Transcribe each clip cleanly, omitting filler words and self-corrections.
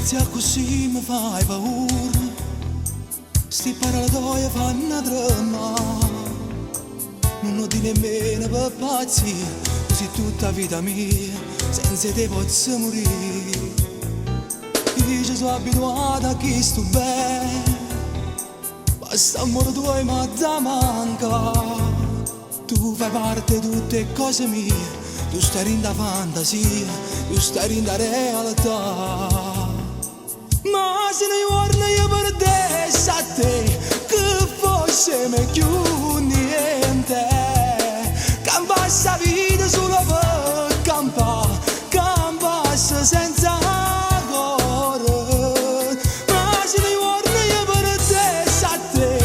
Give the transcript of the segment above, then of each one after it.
Grazie così mi fai paura, sti parole fanno tremare. Non ho di nemmeno per pazzia, così tutta vita mia, senza te posso morire. Io ci sono abituato a chi sto bene, basta amore tuo ma da manca. Tu fai parte di tutte le cose mie, tu stai in da fantasia, tu stai in da realtà. Ma se ne guarda io perdessi a te, che fosse meglio niente. Campasse la vita solo per campare, campasse senza cuore. Ma se ne guarda io perdessi a te,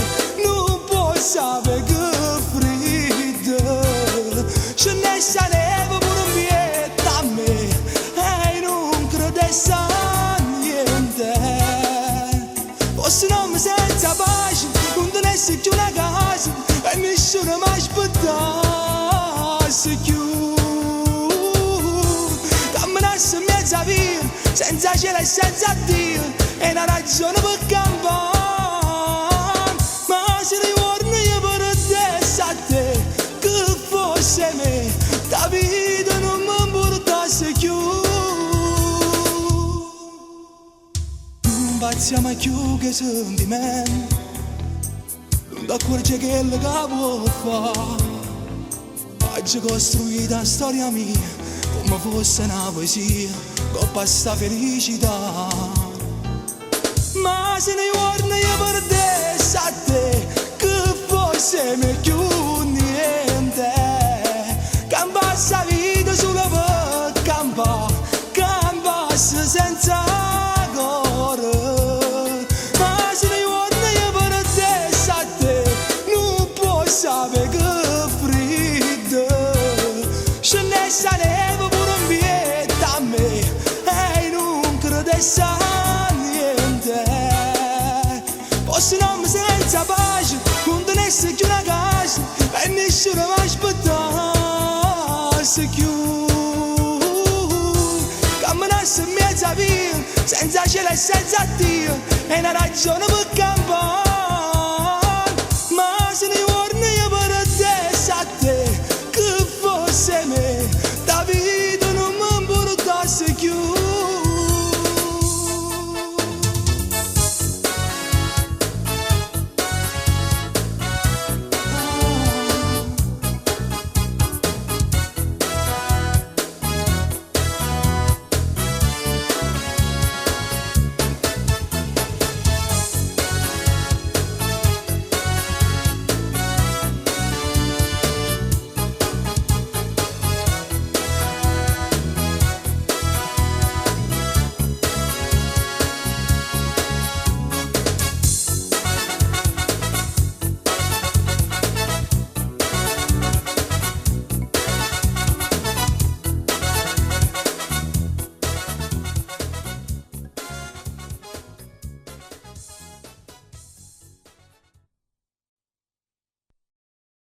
non puoi sapere che freddo. Ce ne sarebbe pure un biglietto a me, e non credessi a forse non mi senza pace, non tenessi più una casa e nessuno mi aspettasse più. Camminassi in mezzo a via, senza cielo e senza Dio, è una ragione per campare. Ma se ritorno io perdessi a te, che fosse me, la vita non mi portasse più. Facciamo più che sentimenti, non ti accorgi che è quello che può fare. Oggi costruita la storia mia, come fosse una poesia, con questa felicità. Ma se ne guarda io perdessi a te, che fosse meglio niente. Campasse la vita solo per campare, campasse senza sabe che freddo. Ce ne sarebbe pure un biglietto a me, e non credessi a niente. Forse non mi senza pace, non tenessi più una casa e nessuno mi aspettasse più. Camminassi in mezzo a via, senza cielo e senza Dio, è una ragione per campare.